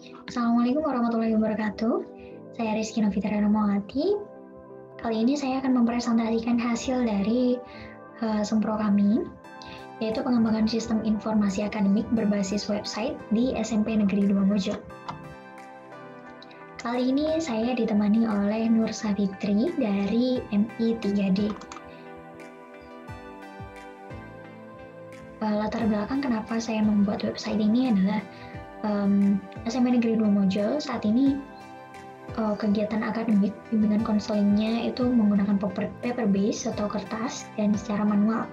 Assalamualaikum warahmatullahi wabarakatuh. Saya Rizky Novita Rahmawati. Kali ini saya akan mempresentasikan hasil dari sempro kami, yaitu pengembangan sistem informasi akademik berbasis website di SMP Negeri 2 Mojo. Kali ini saya ditemani oleh Nur Savitri dari MI 3D. Latar belakang kenapa saya membuat website ini adalah SMP Negeri 2 Mojo saat ini kegiatan akademik bimbingan konselingnya itu menggunakan paper base atau kertas dan secara manual.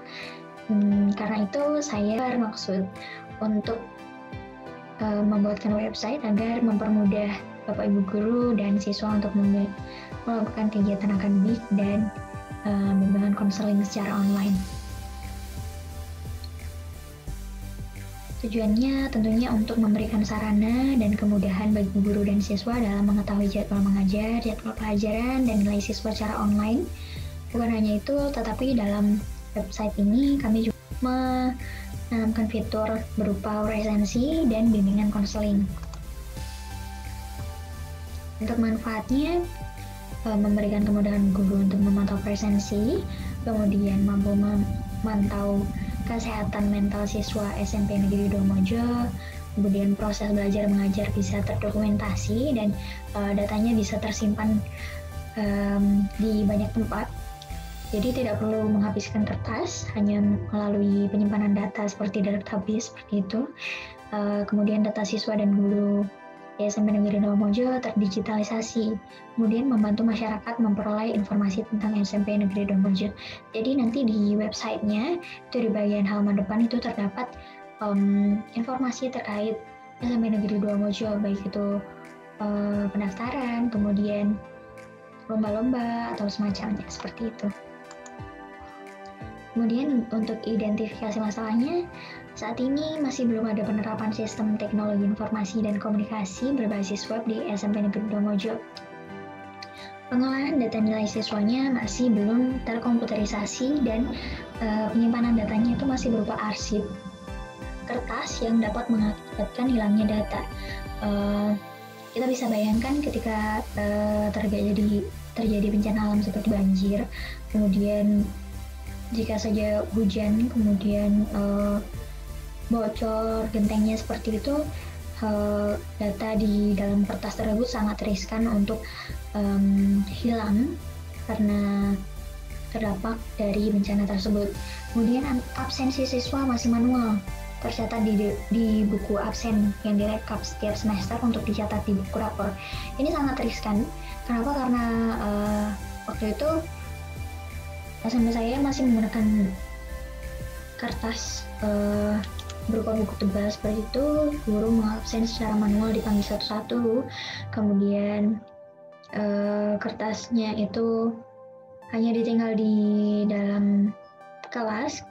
Karena itu saya bermaksud untuk membuatkan website agar mempermudah Bapak Ibu guru dan siswa untuk melakukan kegiatan akademik dan bimbingan konseling secara online. Tujuannya tentunya untuk memberikan sarana dan kemudahan bagi guru dan siswa dalam mengetahui jadwal mengajar, jadwal pelajaran, dan nilai siswa secara online. Bukan hanya itu, tetapi dalam website ini kami juga menanamkan fitur berupa resensi dan bimbingan konseling. Untuk manfaatnya, memberikan kemudahan guru untuk memantau presensi, kemudian mampu memantau kesehatan mental siswa SMP Negeri 2 Mojo, kemudian proses belajar mengajar bisa terdokumentasi dan datanya bisa tersimpan di banyak tempat. Jadi tidak perlu menghabiskan kertas, hanya melalui penyimpanan data seperti database seperti itu. Kemudian data siswa dan guru di SMP Negeri 2 Mojo terdigitalisasi, kemudian membantu masyarakat memperoleh informasi tentang SMP Negeri 2 Mojo. Jadi nanti di websitenya itu di bagian halaman depan itu terdapat informasi terkait SMP Negeri 2 Mojo, baik itu pendaftaran, kemudian lomba-lomba atau semacamnya seperti itu. Kemudian untuk identifikasi masalahnya, saat ini masih belum ada penerapan sistem teknologi informasi dan komunikasi berbasis web di SMP Negeri 2 Mojo. Pengolahan data nilai siswanya masih belum terkomputerisasi dan penyimpanan datanya itu masih berupa arsip kertas yang dapat mengakibatkan hilangnya data. Kita bisa bayangkan ketika terjadi bencana alam seperti banjir, kemudian jika saja hujan, kemudian bocor gentengnya seperti itu, data di dalam kertas tersebut sangat riskan untuk hilang karena terdampak dari bencana tersebut. Kemudian absensi siswa masih manual, tercatat di buku absen yang direkap setiap semester untuk dicatat di buku rapor. Ini sangat riskan. Kenapa? Karena waktu itu SMP saya masih menggunakan kertas berupa buku tebal seperti itu. Guru mengabsen secara manual dipanggil satu-satu, kemudian kertasnya itu hanya ditinggal di dalam kelas,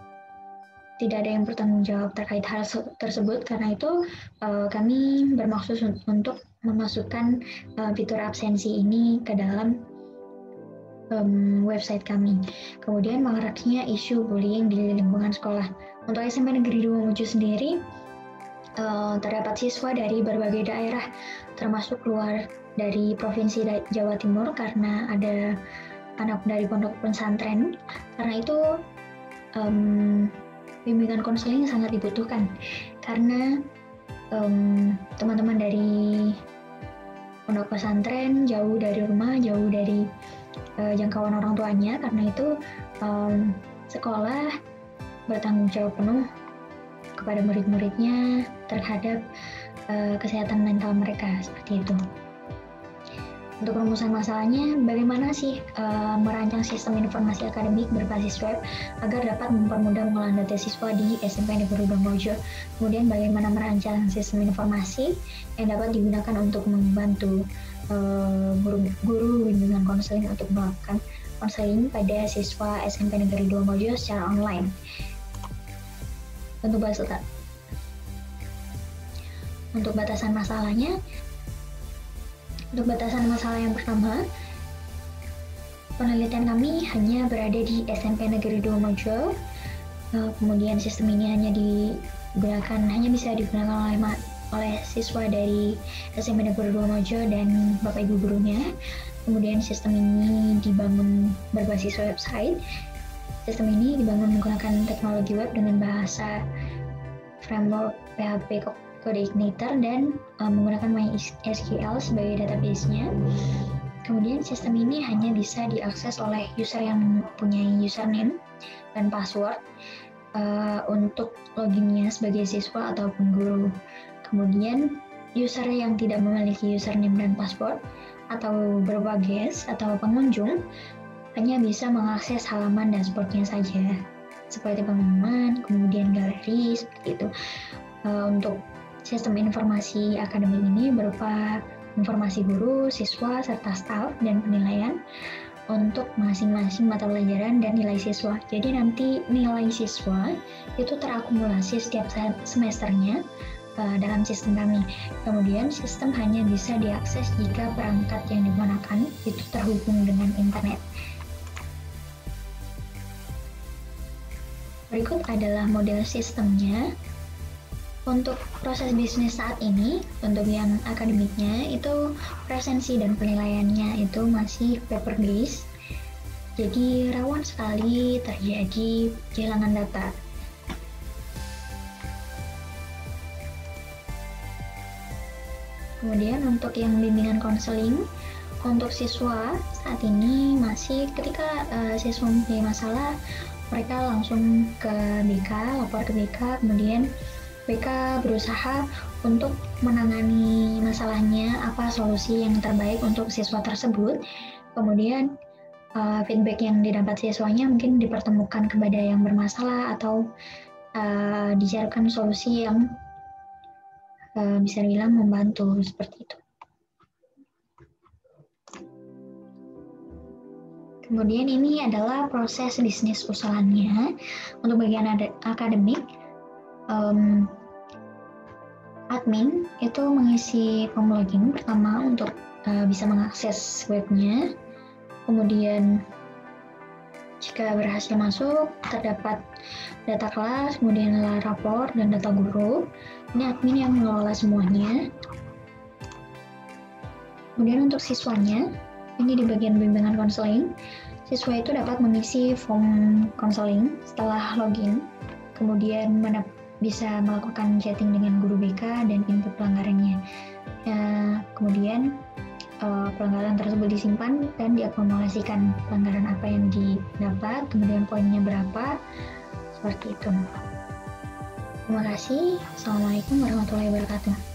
tidak ada yang bertanggung jawab terkait hal tersebut. Karena itu kami bermaksud untuk memasukkan fitur absensi ini ke dalam website kami. Kemudian maraknya isu bullying di lingkungan sekolah. Untuk SMP Negeri 2 Mojo sendiri, terdapat siswa dari berbagai daerah, termasuk luar dari Provinsi Jawa Timur karena ada anak dari pondok pesantren. Karena itu bimbingan konseling sangat dibutuhkan karena teman-teman dari pondok pesantren jauh dari rumah, jauh dari jangkauan orang tuanya. Karena itu sekolah bertanggung jawab penuh kepada murid-muridnya terhadap kesehatan mental mereka seperti itu. Untuk rumusan masalahnya, bagaimana sih merancang sistem informasi akademik berbasis web agar dapat mempermudah pengolahan data siswa di SMP Negeri 2 Mojo. Kemudian bagaimana merancang sistem informasi yang dapat digunakan untuk membantu guru bimbingan konseling untuk melakukan konseling pada siswa SMP Negeri 2 Mojo secara online. Untuk batasan masalahnya, untuk batasan masalah yang pertama, penelitian kami hanya berada di SMP Negeri 2 Mojo. Kemudian sistem ini hanya bisa digunakan oleh oleh siswa dari SMP Negeri Duomojo dan Bapak Ibu gurunya. Kemudian sistem ini dibangun berbasis website. Sistem ini dibangun menggunakan teknologi web dengan bahasa framework PHP Codeignator dan menggunakan MySQL sebagai database-nya. Kemudian sistem ini hanya bisa diakses oleh user yang punya username dan password untuk loginnya sebagai siswa ataupun guru. Kemudian user yang tidak memiliki username dan password atau berupa guest atau pengunjung hanya bisa mengakses halaman dashboardnya saja, seperti pengumuman, kemudian galeri, seperti itu. Untuk sistem informasi akademik ini berupa informasi guru, siswa, serta staf, dan penilaian untuk masing-masing mata pelajaran dan nilai siswa. Jadi nanti nilai siswa itu terakumulasi setiap semesternya dalam sistem kami. Kemudian sistem hanya bisa diakses jika perangkat yang digunakan itu terhubung dengan internet. Berikut adalah model sistemnya. Untuk proses bisnis saat ini, untuk yang akademiknya itu presensi dan penilaiannya itu masih paper based, jadi rawan sekali terjadi kehilangan data. Kemudian untuk yang bimbingan konseling, untuk siswa saat ini masih ketika siswa mempunyai masalah, mereka langsung ke BK, lapor ke BK, kemudian BK berusaha untuk menangani masalahnya, apa solusi yang terbaik untuk siswa tersebut. Kemudian feedback yang didapat siswanya mungkin dipertemukan kepada yang bermasalah atau dicarikan solusi yang bisa dibilang membantu, seperti itu. Kemudian ini adalah proses bisnis usahanya. Untuk bagian akademik, admin itu mengisi form login pertama untuk bisa mengakses webnya. Kemudian jika berhasil masuk, terdapat data kelas, kemudian rapor dan data guru. Ini admin yang mengelola semuanya. Kemudian untuk siswanya, ini di bagian bimbingan konseling, siswa itu dapat mengisi form konseling setelah login. Kemudian bisa melakukan chatting dengan guru BK dan input pelanggarannya. Kemudian pelanggaran tersebut disimpan dan diakumulasikan pelanggaran apa yang didapat, kemudian poinnya berapa, seperti itu. Terima kasih. Assalamualaikum warahmatullahi wabarakatuh.